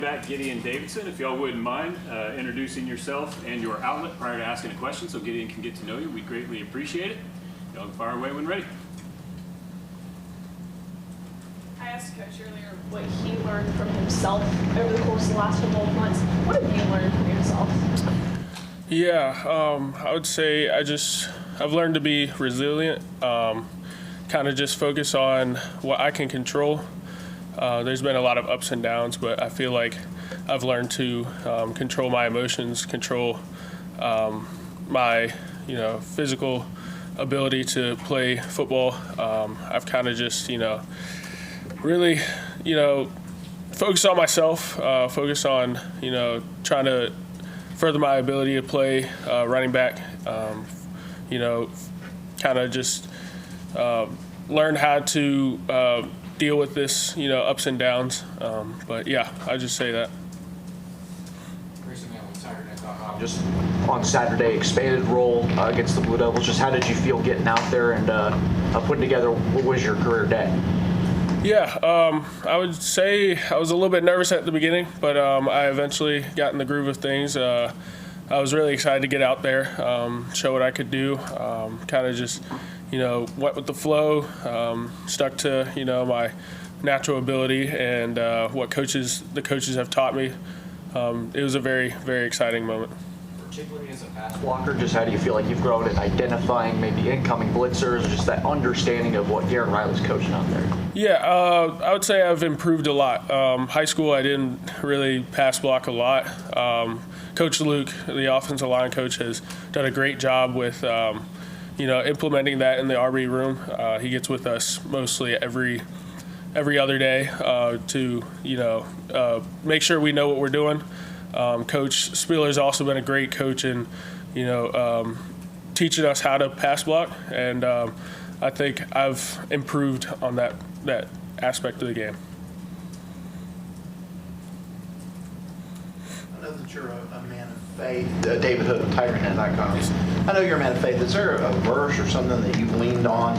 Back Gideon Davidson, if y'all wouldn't mind introducing yourself and your outlet prior to asking a question so Gideon can get to know you. We'd greatly appreciate it. Y'all can fire away when ready. I asked Coach earlier what he learned from himself over the course of the last 12 months. What have you learned from yourself? Yeah, I would say I've learned to be resilient, kind of just focus on what I can control. There's been a lot of ups and downs, but I feel like I've learned to control my emotions, control my physical ability to play football. I've kind of just really focus on myself, focus on trying to further my ability to play running back. Kind of just learn how to deal with this, ups and downs. But yeah, I just say that. Just on Saturday, expanded role against the Blue Devils. Just how did you feel getting out there and putting together what was your career day? Yeah, I would say I was a little bit nervous at the beginning, but I eventually got in the groove of things. I was really excited to get out there, show what I could do, kind of just went with the flow, stuck to my natural ability and what the coaches have taught me. It was a very, very exciting moment. Particularly as a pass blocker, just how do you feel like you've grown in identifying maybe incoming blitzers, just that understanding of what Garrett Riley's coaching out there? Yeah, I would say I've improved a lot. High school, I didn't really pass block a lot. Coach Luke, the offensive line coach, has done a great job with implementing that in the RB room. He gets with us mostly every other day to make sure we know what we're doing. Coach Spieler's also been a great coach in teaching us how to pass block, and I think I've improved on that aspect of the game. I know that you're a man of faith. David Hood of TitanNet.com. I know you're a man of faith. Is there a verse or something that you've leaned on?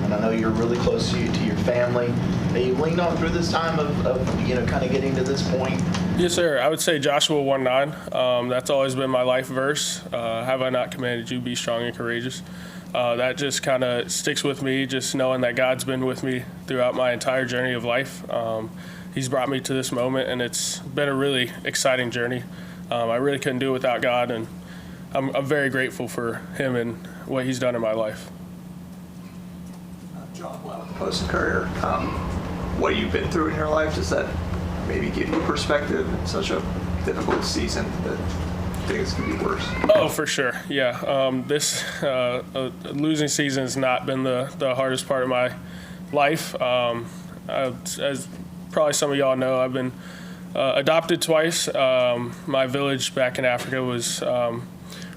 And I know you're really close to your family that you've leaned on through this time of kind of getting to this point. Yes, sir. I would say Joshua 1:9. That's always been my life verse. Have I not commanded you, be strong and courageous? That just kind of sticks with me, just knowing that God's been with me throughout my entire journey of life. He's brought me to this moment, and it's been a really exciting journey. I really couldn't do it without God, and I'm very grateful for him and what he's done in my life. John, well, Post-Courier, what you've been through in your life, does that maybe give you perspective in such a difficult season that things can be worse? Oh, for sure. Yeah. This losing season has not been the hardest part of my life. As probably some of y'all know, I've been adopted twice. My village back in Africa was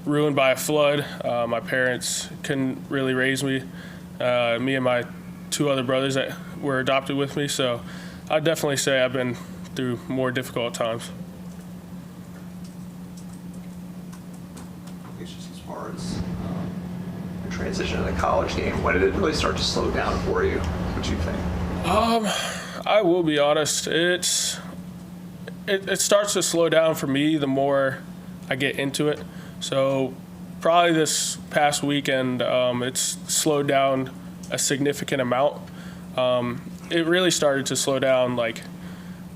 ruined by a flood. My parents couldn't really raise me. Me and my two other brothers that were adopted with me. So I'd definitely say I've been through more difficult times. It's just as far as your transition to the college game, when did it really start to slow down for you? What do you think? I will be honest. It starts to slow down for me the more I get into it. So probably this past weekend, it's slowed down a significant amount. It really started to slow down. Like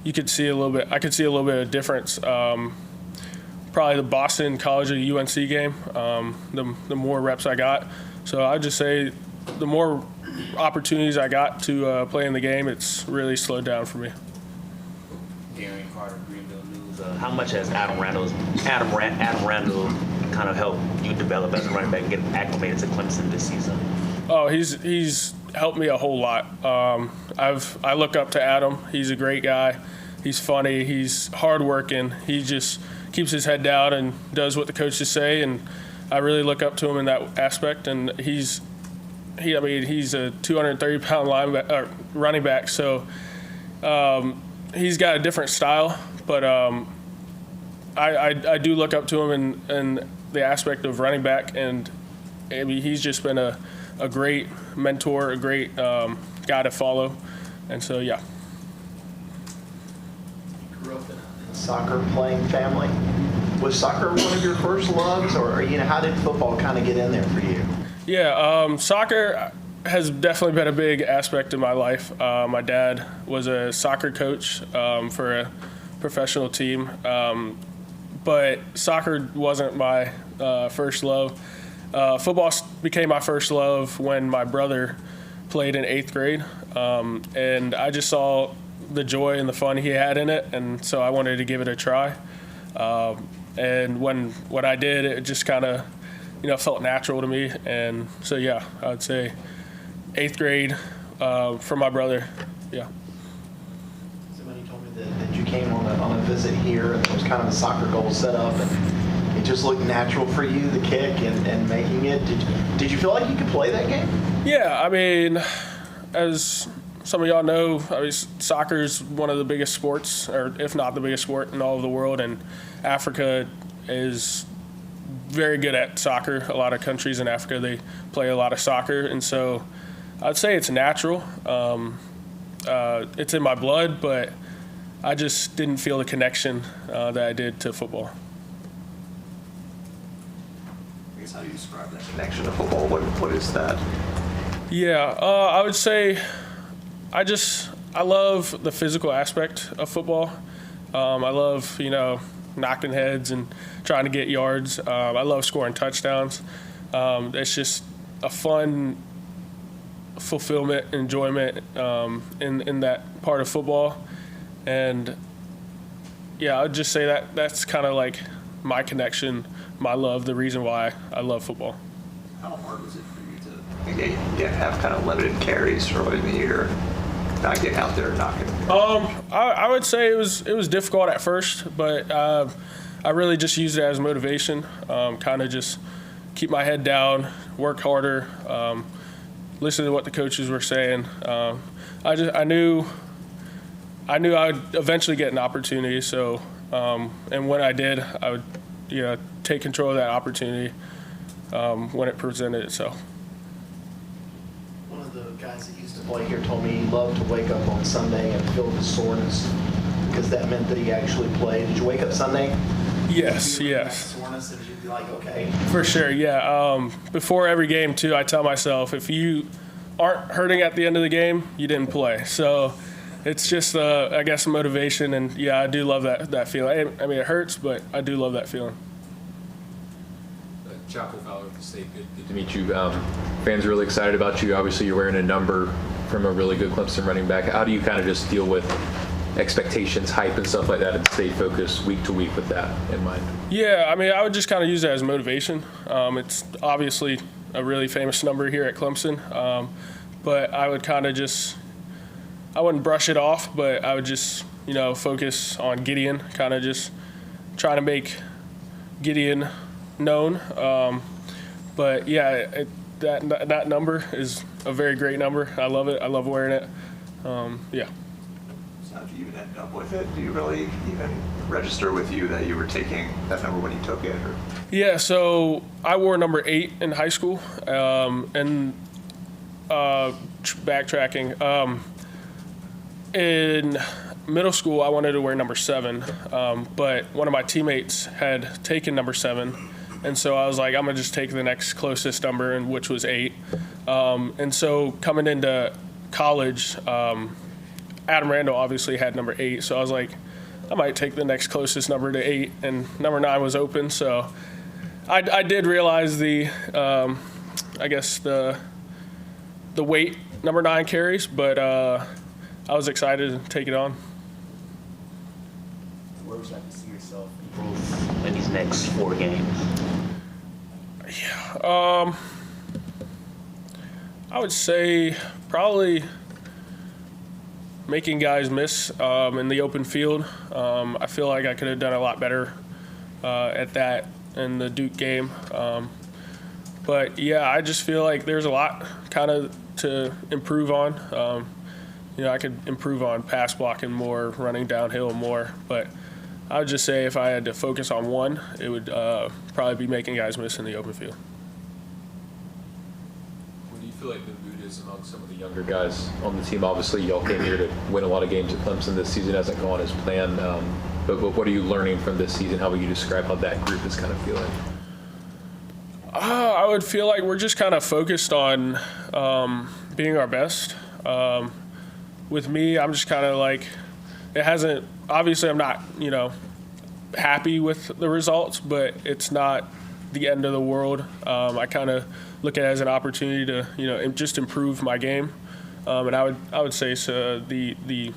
I could see a little bit of difference. Probably the Boston College of UNC game, the more reps I got. So I'd just say the more opportunities I got to play in the game, it's really slowed down for me. Darian Carter, Greenville News. How much has Adam Randall kind of helped you develop as a running back and get acclimated to Clemson this season? Oh, he's helped me a whole lot. I look up to Adam. He's a great guy. He's funny. He's hardworking. He just keeps his head down and does what the coaches say, and I really look up to him in that aspect. And he's a 230-pound running back, so he's got a different style. But I do look up to him in the aspect of running back, and I mean, he's just been a great mentor, a great guy to follow, and so yeah. You grew up in a soccer playing family. Was soccer one of your first loves, or how did football kind of get in there for you? Yeah, soccer has definitely been a big aspect of my life. My dad was a soccer coach for a professional team, but soccer wasn't my first love. Football became my first love when my brother played in 8th grade, and I just saw the joy and the fun he had in it, and so I wanted to give it a try. And when I did, it just kind of, felt natural to me. And so, yeah, I would say 8th grade from my brother, yeah. Somebody told me that you came on a visit here, and there was kind of a soccer goal set up, and it just looked natural for you, the kick and making it. Did you feel like you could play that game? Yeah, I mean, as some of y'all know, soccer is one of the biggest sports, or if not the biggest sport in all of the world, and Africa is very good at soccer. A lot of countries in Africa, they play a lot of soccer, and so I'd say it's natural. It's in my blood, but I just didn't feel the connection that I did to football. I guess how do you describe that connection to football? What is that? Yeah, I would say I love the physical aspect of football. I love, knocking heads and trying to get yards. I love scoring touchdowns. It's just a fun fulfillment, enjoyment in that part of football. And, yeah, I would just say that's kind of like my connection, my love, the reason why I love football. How hard was it for you to have kind of limited carries early in the year, not getting out there and knocking? I would say it was difficult at first, but I really just used it as motivation. Kind of just keep my head down, work harder, listen to what the coaches were saying. I knew I would eventually get an opportunity. So, and when I did, I would take control of that opportunity when it presented itself. One of the guys that used to play here told me he loved to wake up on Sunday and feel the soreness because that meant that he actually played. Did you wake up Sunday? Yes. Soreness, and you'd be like, okay. For sure, yeah. Before every game, too, I tell myself, if you aren't hurting at the end of the game, you didn't play. So it's just, I guess, motivation. And, yeah, I do love that feeling. I mean, it hurts, but I do love that feeling. Chapel Fowler with the State. Good to meet you. Fans are really excited about you. Obviously, you're wearing a number from a really good Clemson running back. How do you kind of just deal with expectations, hype, and stuff like that, and stay focused week to week with that in mind? Yeah, I mean, I would just kind of use that as motivation. It's obviously a really famous number here at Clemson, but I would kind of I wouldn't brush it off, but I would just, focus on Gideon, kind of just trying to make Gideon known. But yeah, that number is a very great number. I love it. I love wearing it. Yeah. So how'd you even end up with it? Do you really even register with you that you were taking that number when you took it? Or? Yeah, so I wore number 8 in high school, and backtracking. In middle school, I wanted to wear number 7, but one of my teammates had taken number 7, and so I was like, I'm gonna just take the next closest number, and which was 8. And so coming into college, Adam Randall obviously had number 8, so I was like, I might take the next closest number to 8, and number 9 was open. So I did realize the weight number 9 carries, but I was excited to take it on. Where would you like to see yourself improve in these next 4 games? Yeah, I would say probably making guys miss in the open field. I feel like I could have done a lot better at that in the Duke game. But yeah, I just feel like there's a lot kind of to improve on. I could improve on pass blocking more, running downhill more. But I would just say if I had to focus on one, it would probably be making guys miss in the open field. What do you feel like the mood is among some of the younger guys on the team? Obviously, y'all came here to win a lot of games at Clemson. This season hasn't gone as planned. But what are you learning from this season? How would you describe how that group is kind of feeling? I would feel like we're just kind of focused on being our best. With me, I'm just kind of like, obviously I'm not, happy with the results, but it's not the end of the world. I kind of look at it as an opportunity to, just improve my game. And I would say so the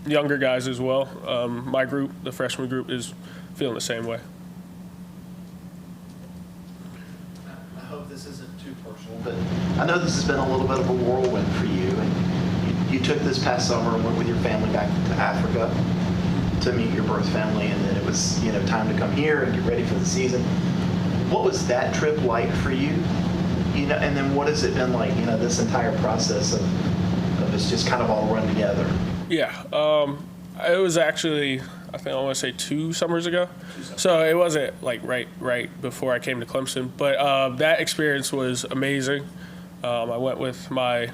younger guys as well. My group, the freshman group, is feeling the same way. I hope this isn't too personal, but I know this has been a little bit of a whirlwind for you. And you took this past summer and went with your family back to Africa to meet your birth family, and then it was time to come here and get ready for the season. What was that trip like for you? And then what has it been like? This entire process of it's just kind of all run together. Yeah, it was actually, I think I want to say 2 summers ago. So it wasn't like right before I came to Clemson, but that experience was amazing. I went with my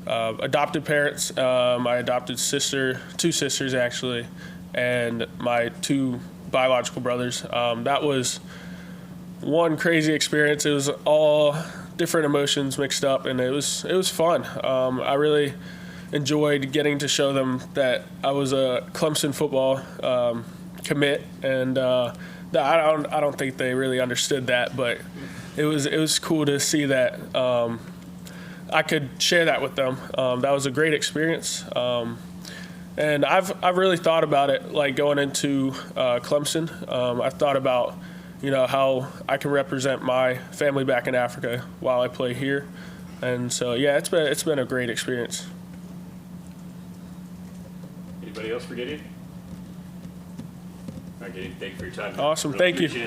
adopted parents, my adopted sister, 2 sisters actually, and my 2 biological brothers. That was one crazy experience. It was all different emotions mixed up, and it was fun. I really enjoyed getting to show them that I was a Clemson football commit, and I don't think they really understood that, but it was cool to see that I could share that with them. That was a great experience, and I've really thought about it, like going into Clemson. I thought about how I can represent my family back in Africa while I play here, and so yeah, it's been a great experience. Anybody else for Gideon? All right, Gideon, thank you for your time. Awesome, Really thank you. appreciate it.